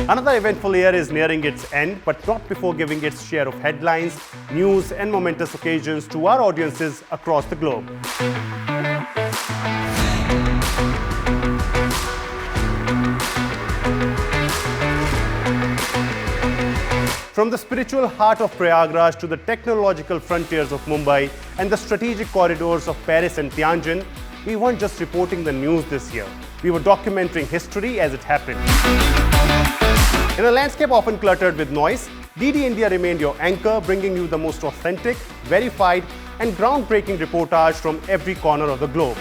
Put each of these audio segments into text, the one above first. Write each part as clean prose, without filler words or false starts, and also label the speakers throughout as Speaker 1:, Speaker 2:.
Speaker 1: Another eventful year is nearing its end, but not before giving its share of headlines, news and momentous occasions to our audiences across the globe. From the spiritual heart of Prayagraj to the technological frontiers of Mumbai and the strategic corridors of Paris and Tianjin, we weren't just reporting the news this year. We were documenting history as it happened. In a landscape often cluttered with noise, DD India remained your anchor, bringing you the most authentic, verified and groundbreaking reportage from every corner of the globe.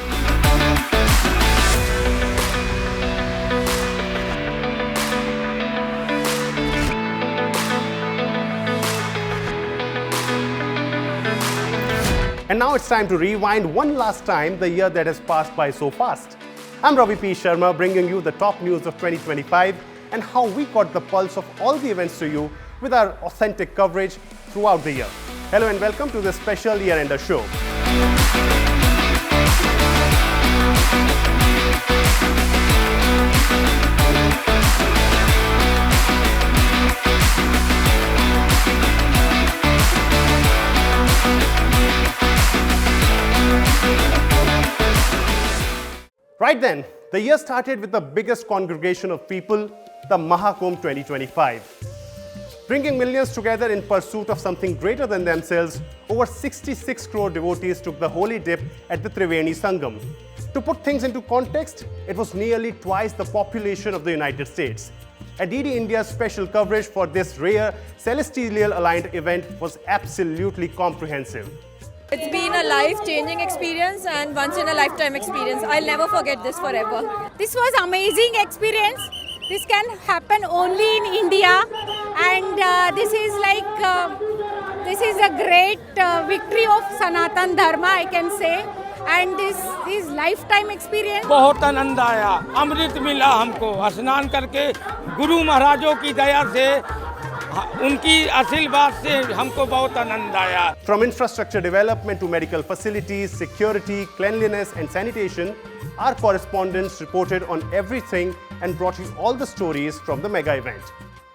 Speaker 1: And now it's time to rewind one last time the year that has passed by so fast. I'm Ravi P Sharma, bringing you the top news of 2025 and how we got the pulse of all the events to you with our authentic coverage throughout the year. Hello and welcome to this special Yearender show. Right then, the year started with the biggest congregation of people, the Maha Kumbh 2025. Bringing millions together in pursuit of something greater than themselves, over 66 crore devotees took the holy dip at the Triveni Sangam. To put things into context, it was nearly twice the population of the United States. DD India's special coverage for this rare celestial aligned event was absolutely comprehensive.
Speaker 2: It's been a life-changing experience and once-in-a-lifetime experience. I'll never forget this forever.
Speaker 3: This was amazing experience. This can happen only in India, and this is a great victory of Sanatan Dharma, I can say. And this is lifetime experience.
Speaker 4: बहुत आनंद आया, अमृत मिला हमको स्नान करके गुरु महाराजों की दया से उनकी आशीर्वाद से हमको बहुत आनंद आया.
Speaker 1: From infrastructure development to medical facilities, security, cleanliness and sanitation, our correspondents reported on everything and brought you all the stories from the mega event.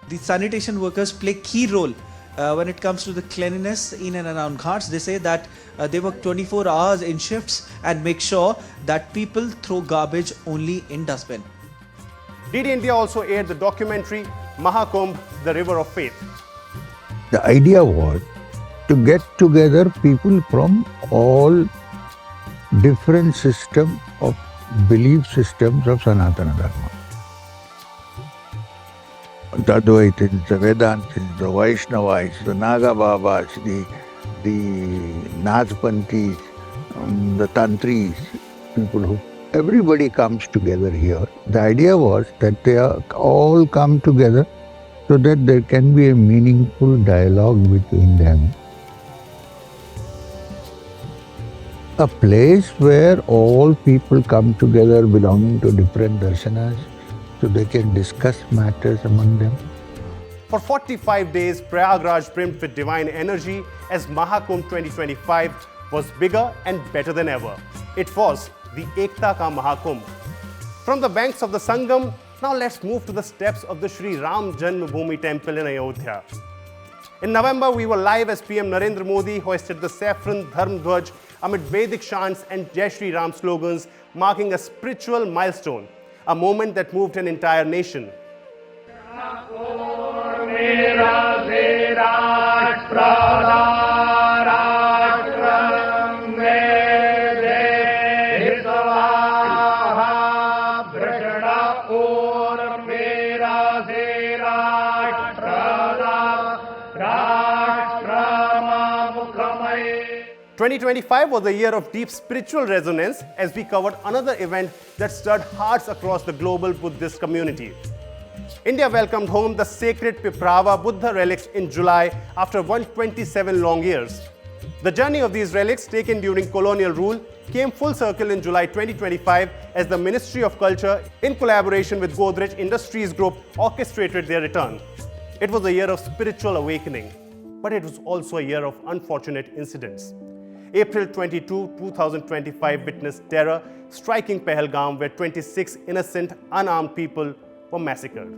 Speaker 5: The sanitation workers play key role when it comes to the cleanliness in and around ghats. They say that they work 24 hours in shifts and make sure that people throw garbage only in dustbin.
Speaker 1: DD India also aired the documentary Mahakumbh, the River of Faith.
Speaker 6: The idea was to get together people from all different systems of belief systems of Sanatana Dharma. The Advaitists, the Vedantists, the Vaishnavas, the Naga Babas, the Nazpantis, the Tantris, people who everybody comes together here. The idea was that they all come together so that there can be a meaningful dialogue between them. A place where all people come together belonging to different darshanas so they can discuss matters among them.
Speaker 1: For 45 days, Prayagraj brimmed with divine energy as Mahakumbh 2025 was bigger and better than ever. It was the Ekta Ka Mahakumbh. From the banks of the Sangam, now let's move to the steps of the Shri Ram Janmabhoomi temple in Ayodhya. In November, we were live as PM Narendra Modi hoisted the saffron Dharma Dhwaj amid Vedic chants and Jai Shri Ram slogans, marking a spiritual milestone, a moment that moved an entire nation. Twenty 2025 was a year of deep spiritual resonance as we covered another event that stirred hearts across the global Buddhist community. India welcomed home the sacred Piprava Buddha relics in July after 127 long years. The journey of these relics, taken during colonial rule, came full circle in July 2025 as the Ministry of Culture, in collaboration with Godrej Industries Group, orchestrated their return. It was a year of spiritual awakening, but it was also a year of unfortunate incidents. April 22, 2025 witnessed terror striking Pahelgam, where 26 innocent, unarmed people were massacred.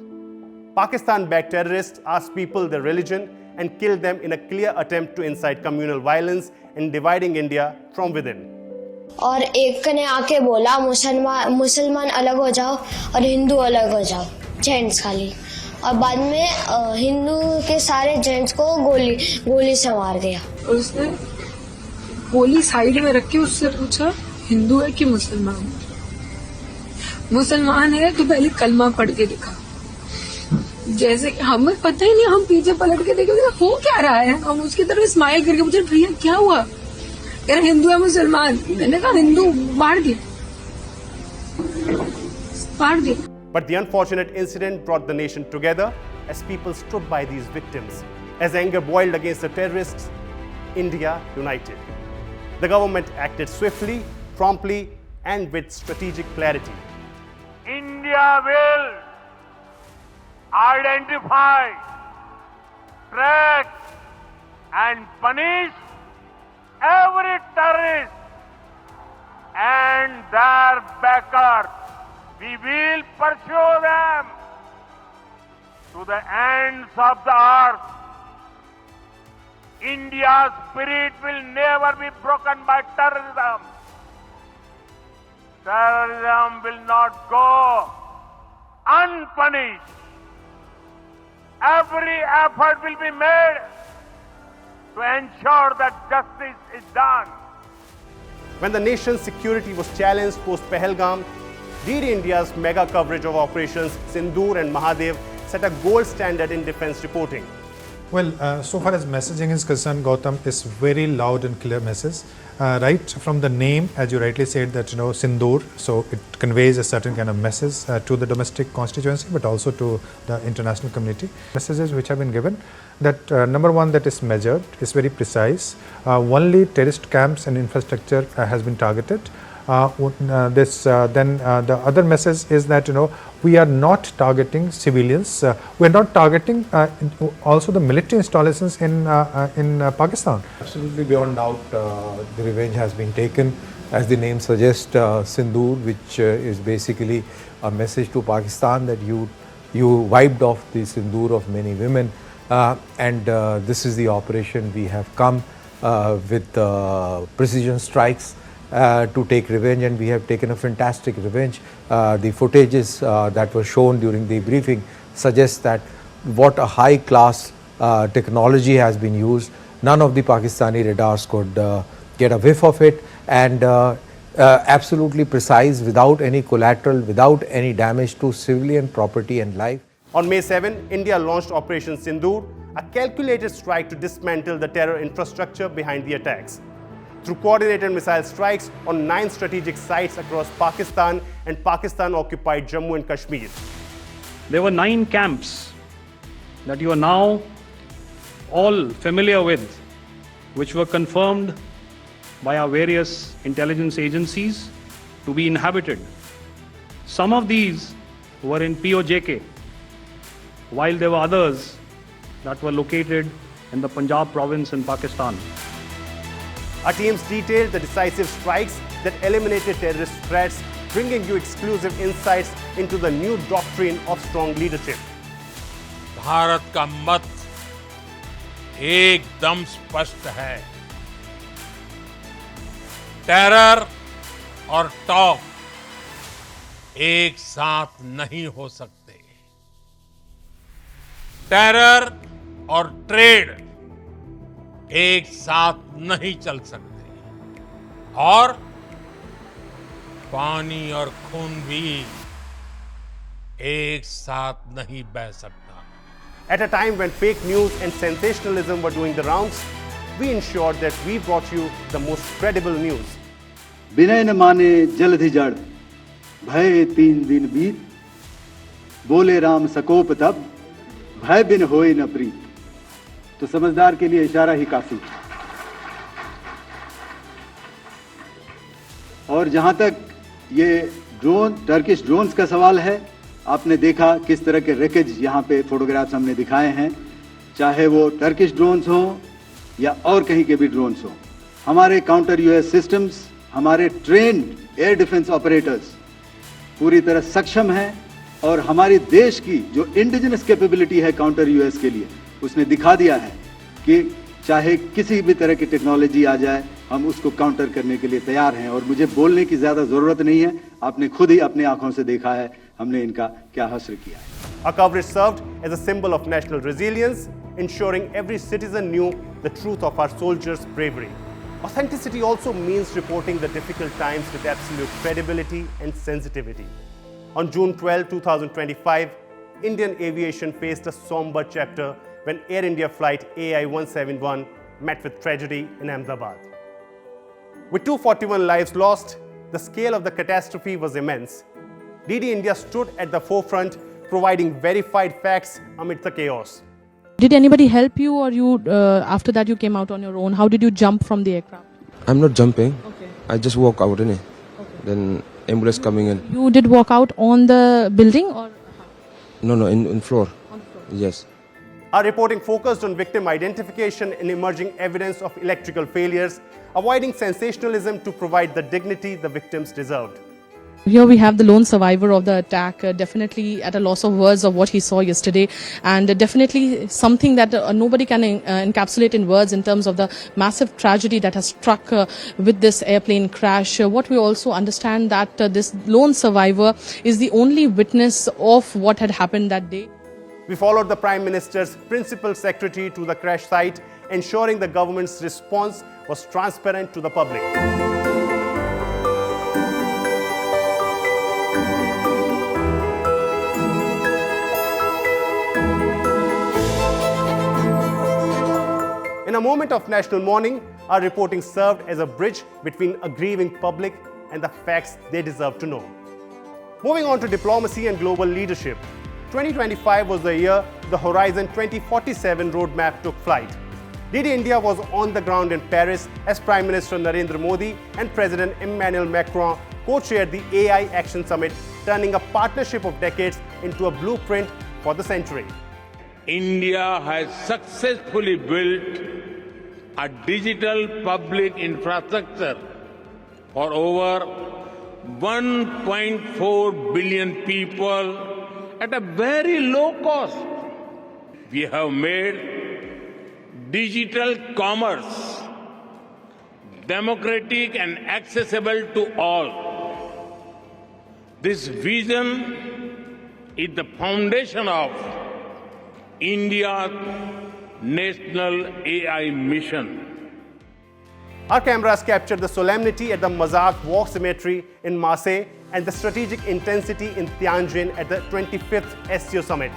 Speaker 1: Pakistan-backed terrorists asked people their religion and killed them in a clear attempt to incite communal violence and dividing India from within.
Speaker 7: और एक ने आके बोला मुसलमान अलग हो जाओ और हिंदू अलग हो जाओ, जेंट्स खाली, और बाद में हिंदू के सारे जेंट्स को गोली से मार दिया।
Speaker 8: और उसने गोली साइड में रख के उससे पूछा हिंदू है कि मुसलमान? मुसलमान है तो पहले कलमा पढ़ के दिखा। जैसे हमें पता ही नहीं, हम पीछे पलट के देखे हो क्या रहा है, हम उसकी तरफ स्माइल करके पूछे भैया क्या हुआ, कह रहे हिंदू है मुसलमान। मैंने कहा हिंदू मार दिया।
Speaker 1: But the unfortunate incident brought the nation together as people stood by these victims. As anger boiled against the terrorists, India united. The government acted swiftly, promptly, and with strategic clarity.
Speaker 9: India will identify, track, and punish every terrorist and their backers. We will pursue them to the ends of the earth. India's spirit will never be broken by terrorism. Terrorism will not go unpunished. Every effort will be made to ensure that justice is done.
Speaker 1: When the nation's security was challenged post-Pahelgam, DD India's mega coverage of operations Sindoor and Mahadev set a gold standard in defense reporting.
Speaker 10: Well, so far as messaging is concerned, Gautam, is very loud and clear message. Right from the name, as you rightly said, that Sindoor, so it conveys a certain kind of message to the domestic constituency, but also to the international community. Messages which have been given, that number one, that is measured, is very precise. Only terrorist camps and infrastructure has been targeted. Then the other message is that we are not targeting civilians. We are not targeting also the military installations in Pakistan.
Speaker 11: Absolutely beyond doubt, the revenge has been taken. As the name suggests, Sindoor, which is basically a message to Pakistan that you wiped off the Sindoor of many women, and this is the operation. We have come with precision strikes to take revenge, and we have taken a fantastic revenge. The footages that were shown during the briefing suggest that what a high class technology has been used. None of the Pakistani radars could get a whiff of it, and absolutely precise, without any collateral, without any damage to civilian property and life.
Speaker 1: On May 7, India launched Operation Sindoor, a calculated strike to dismantle the terror infrastructure behind the attacks. Through coordinated missile strikes on 9 strategic sites across Pakistan and Pakistan-occupied Jammu and Kashmir.
Speaker 12: There were 9 camps that you are now all familiar with, which were confirmed by our various intelligence agencies to be inhabited. Some of these were in POJK, while there were others that were located in the Punjab province in Pakistan.
Speaker 1: Our teams detailed the decisive strikes that eliminated terrorist threats, bringing you exclusive insights into the new doctrine of strong leadership.
Speaker 9: Bharat का मत एकदम स्पष्ट है। Terror और talk एक साथ नहीं हो सकते। टेरर और ट्रेड एक साथ नहीं चल सकते, और पानी और खून भी एक साथ नहीं बह सकता।
Speaker 1: At a time when fake news and sensationalism were doing the rounds, we ensured that we brought you the most credible news.
Speaker 13: विनय न माने जलधि जड़, भय 3 दिन बीत, बोले राम सकोप तब, भय बिन होए न प्रीत। तो समझदार के लिए इशारा ही काफी। और जहां तक ये टर्किश ड्रोन्स का सवाल है, आपने देखा किस तरह के रेकेज यहाँ पे फोटोग्राफ्स हमने दिखाए हैं, चाहे वो टर्किश ड्रोन्स हो या और कहीं के भी ड्रोन्स हो। हमारे काउंटर यूएस सिस्टम्स, हमारे ट्रेन्ड एयर डिफेंस ऑपरेटर्स पूरी तरह सक्षम हैं और हमारी देश की जो इंडिजिनस कैपेबिलिटी है काउंटर यूएस के लिए, उसने दिखा दिया है कि चाहे किसी भी तरह की टेक्नोलॉजी आ जाए, हम उसको काउंटर करने के लिए तैयार हैं। और मुझे बोलने की ज़्यादा ज़रूरत नहीं है, आपने खुद ही अपनी आंखों से देखा है हमने इनका क्या हासिल किया है।
Speaker 1: Our coverage served as a symbol of national resilience, ensuring every citizen knew the truth of our soldiers' bravery. Authenticity also means reporting the difficult times with absolute credibility and sensitivity. On June 12, 2025, Indian aviation faced a somber chapter when Air India flight AI-171 met with tragedy in Ahmedabad. With 241 lives lost, the scale of the catastrophe was immense. DD India stood at the forefront, providing verified facts amid the chaos.
Speaker 14: Did anybody help you, or you after that you came out on your own? How did you jump from the aircraft?
Speaker 15: I'm not jumping.
Speaker 14: Okay.
Speaker 15: I just walk out, innit? Okay. Then ambulance coming in.
Speaker 14: You did walk out on the building, or?
Speaker 15: No, in floor.
Speaker 14: On the floor.
Speaker 15: Yes.
Speaker 1: Our reporting focused on victim identification and emerging evidence of electrical failures, avoiding sensationalism to provide the dignity the victims deserved.
Speaker 14: Here we have the lone survivor of the attack, definitely at a loss of words of what he saw yesterday, and definitely something that nobody can encapsulate in words in terms of the massive tragedy that has struck with this airplane crash. What we also understand that this lone survivor is the only witness of what had happened that day.
Speaker 1: We followed the Prime Minister's principal secretary to the crash site, ensuring the government's response was transparent to the public. In a moment of national mourning, our reporting served as a bridge between a grieving public and the facts they deserve to know. Moving on to diplomacy and global leadership, 2025 was the year the Horizon 2047 roadmap took flight. DD India was on the ground in Paris as Prime Minister Narendra Modi and President Emmanuel Macron co-chaired the AI Action Summit, turning a partnership of decades into a blueprint for the century.
Speaker 16: India has successfully built a digital public infrastructure for over 1.4 billion people at a very low cost. We have made digital commerce democratic and accessible to all. This vision is the foundation of India's national AI mission.
Speaker 1: Our cameras captured the solemnity at the Mazak War Cemetery in Marseille and the strategic intensity in Tianjin at the 25th SCO Summit.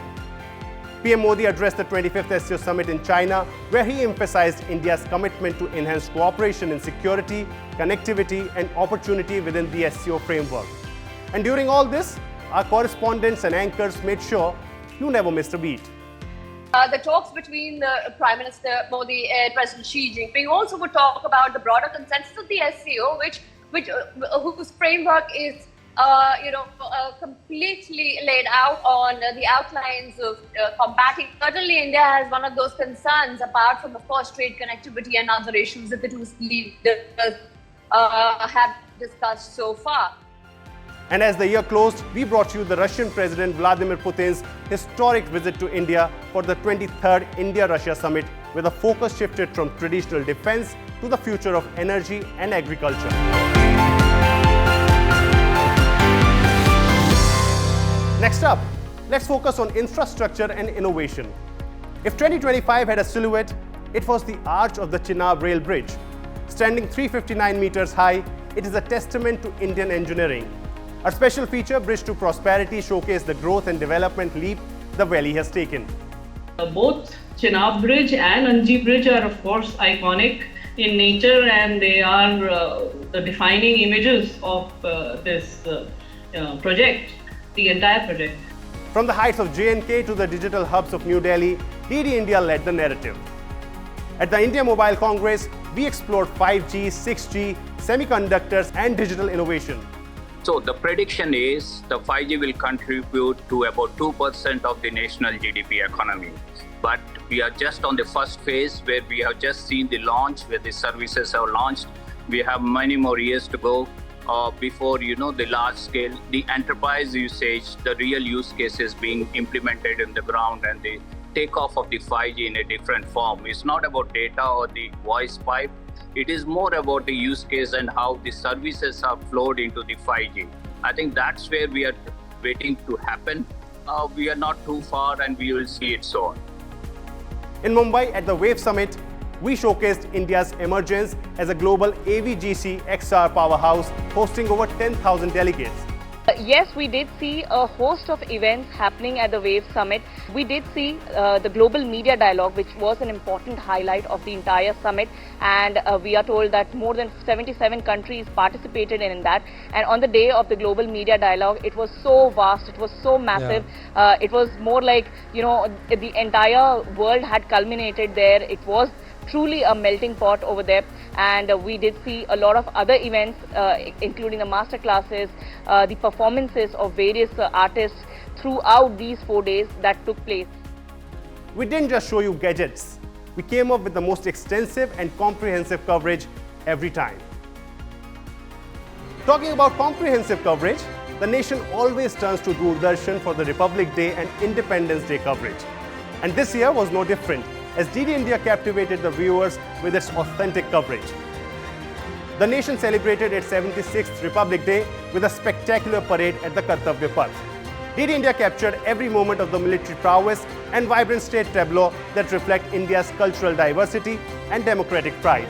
Speaker 1: PM Modi addressed the 25th SCO Summit in China, where he emphasized India's commitment to enhance cooperation in security, connectivity, and opportunity within the SCO framework. And during all this, our correspondents and anchors made sure you never missed a beat.
Speaker 17: The talks between the Prime Minister Modi and President Xi Jinping also would talk about the broader consensus of the SCO, whose framework is completely laid out on the outlines of combating. Certainly, India has one of those concerns, apart from, of course, trade connectivity and other issues that the two leaders have discussed so far.
Speaker 1: And as the year closed, we brought you the Russian President Vladimir Putin's historic visit to India for the 23rd India-Russia Summit, where the focus shifted from traditional defense to the future of energy and agriculture. Next up, let's focus on infrastructure and innovation. If 2025 had a silhouette, it was the arch of the Chenab rail bridge. Standing 359 meters high, it is a testament to Indian engineering. Our special feature, Bridge to Prosperity, showcased the growth and development leap the valley has taken.
Speaker 18: Both Chenab Bridge and Anji Bridge are, of course, iconic in nature, and they are the defining images of this project, the entire project.
Speaker 1: From the heights of J&K to the digital hubs of New Delhi, DD India led the narrative. At the India Mobile Congress, we explored 5G, 6G, semiconductors, and digital innovation.
Speaker 19: So the prediction is the 5G will contribute to about 2% of the national GDP economy. But we are just on the first phase, where we have just seen the launch, where the services have launched. We have many more years to go before, the large scale, the enterprise usage, the real use cases being implemented in the ground and the takeoff of the 5G in a different form. It's not about data or the voice pipe. It is more about the use case and how the services are flowed into the 5G. I think that's where we are waiting to happen. We are not too far and we will see it soon.
Speaker 1: In Mumbai at the Wave Summit, we showcased India's emergence as a global AVGC XR powerhouse, hosting over 10,000 delegates.
Speaker 20: Yes, we did see a host of events happening at the Wave Summit. We did see the Global Media Dialogue, which was an important highlight of the entire summit. And we are told that more than 77 countries participated in that. And on the day of the Global Media Dialogue, it was so vast, it was so massive. Yeah. It was more like, the entire world had culminated there. It was truly a melting pot over there, and we did see a lot of other events, including the master classes, the performances of various artists throughout these 4 days that took place.
Speaker 1: We didn't just show you gadgets. We came up with the most extensive and comprehensive coverage every time. Talking about comprehensive coverage, the nation always turns to Doordarshan for the Republic Day and Independence Day coverage. And this year was no different, as DD India captivated the viewers with its authentic coverage. The nation celebrated its 76th Republic Day with a spectacular parade at the Kartavya Path. DD India captured every moment of the military prowess and vibrant state tableau that reflect India's cultural diversity and democratic pride.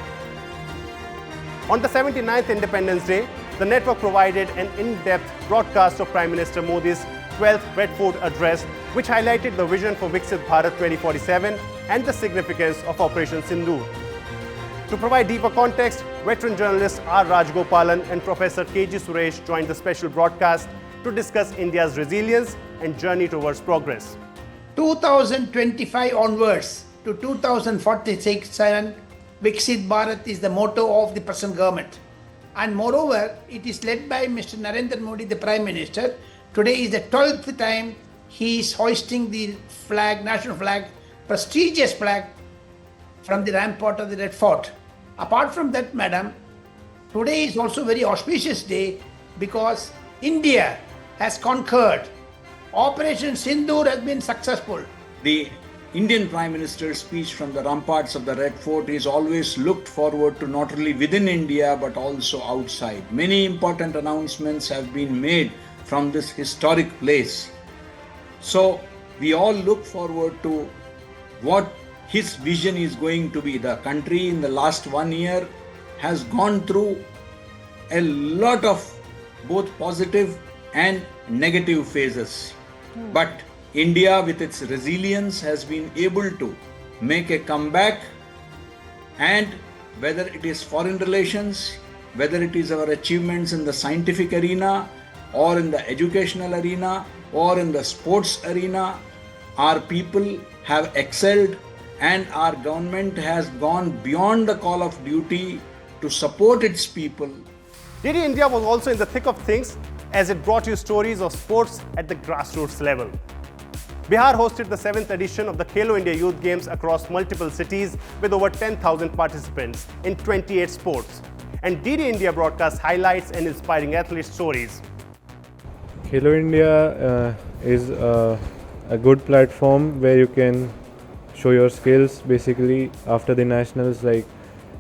Speaker 1: On the 79th Independence Day, the network provided an in-depth broadcast of Prime Minister Modi's 12th Red Fort address, which highlighted the vision for Viksit Bharat 2047 and the significance of Operation Sindoor. To provide deeper context, veteran journalists R. Rajgopalan and Professor K.G. Suresh joined the special broadcast to discuss India's resilience and journey towards progress.
Speaker 21: 2025 onwards to 2047, Viksit Bharat is the motto of the present government. And moreover, it is led by Mr. Narendra Modi, the Prime Minister. Today is the 12th time he is hoisting the flag, national flag, prestigious flag from the rampart of the Red Fort. Apart from that, madam, today is also a very auspicious day because India has conquered. Operation Sindoor has been successful.
Speaker 22: The Indian Prime Minister's speech from the ramparts of the Red Fort is always looked forward to not only within India but also outside. Many important announcements have been made from this historic place. So we all look forward to what his vision is going to be. The country in the last 1 year has gone through a lot of both positive and negative phases. But India, with its resilience, has been able to make a comeback, and whether it is foreign relations, whether it is our achievements in the scientific arena or in the educational arena or in the sports arena, our people have excelled and our government has gone beyond the call of duty to support its people.
Speaker 1: DD India was also in the thick of things as it brought you stories of sports at the grassroots level. Bihar hosted the 7th edition of the Khelo India Youth Games across multiple cities with over 10,000 participants in 28 sports. And DD India broadcast highlights and inspiring athlete stories.
Speaker 23: Khelo India is a good platform where you can show your skills. Basically, after the nationals, like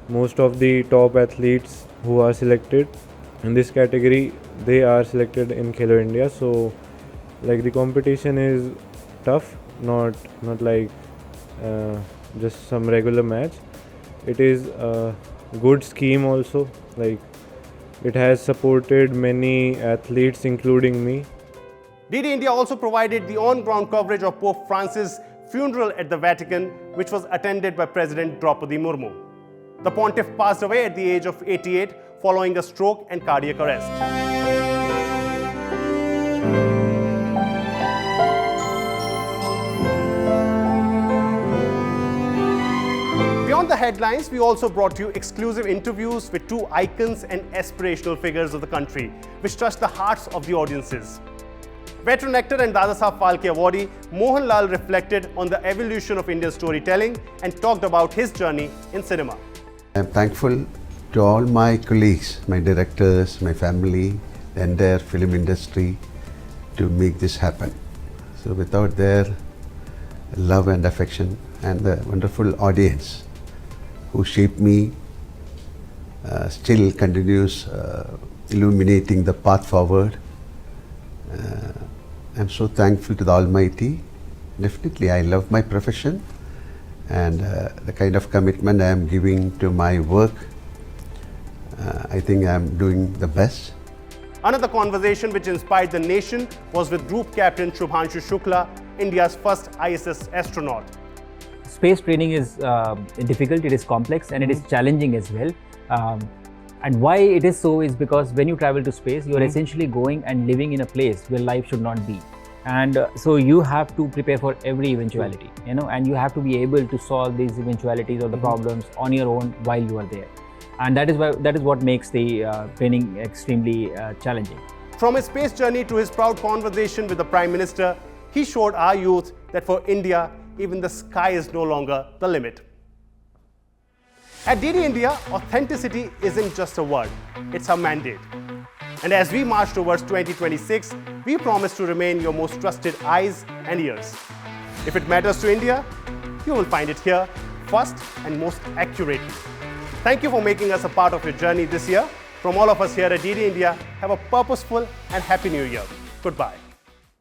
Speaker 23: most of the top athletes who are selected in this category, they are selected in Khelo India. So like the competition is tough, not like just some regular match. It is a good scheme also, like it has supported many athletes including me.
Speaker 1: DD India also provided the on-ground coverage of Pope Francis' funeral at the Vatican, which was attended by President Draupadi Murmu. The pontiff passed away at the age of 88 following a stroke and cardiac arrest. Beyond the headlines, we also brought you exclusive interviews with two icons and aspirational figures of the country, which touched the hearts of the audiences. Veteran actor and Dada Saheb Phalke awardee Mohanlal reflected on the evolution of Indian storytelling and talked about his journey in cinema.
Speaker 24: I am thankful
Speaker 2: to all my colleagues, my directors, my family, the entire film industry to make this happen. So without their love and affection and the wonderful audience who shaped me, still continues illuminating the path forward. I'm so thankful to the Almighty. Definitely I love my profession and the kind of commitment I am giving to my work, I think I am doing the best.
Speaker 1: Another conversation which inspired the nation was with Group Captain Shubhanshu Shukla, India's first ISS astronaut.
Speaker 3: Space training is difficult, it is complex and it is challenging as well. And why it is so is because when you travel to space, you are essentially going and living in a place where life should not be. And so you have to prepare for every eventuality, you know, and you have to be able to solve these eventualities or the problems on your own while you are there. And that is what makes the training extremely challenging.
Speaker 1: From his space journey to his proud conversation with the Prime Minister, he showed our youth that for India, even the sky is no longer the limit. At DD India, authenticity isn't just a word, it's a mandate. And as we march towards 2026, we promise to remain your most trusted eyes and ears. If it matters to India, you will find it here, first and most accurately. Thank you for making us a part of your journey this year. From all of us here at DD India, have a purposeful and happy new year. Goodbye.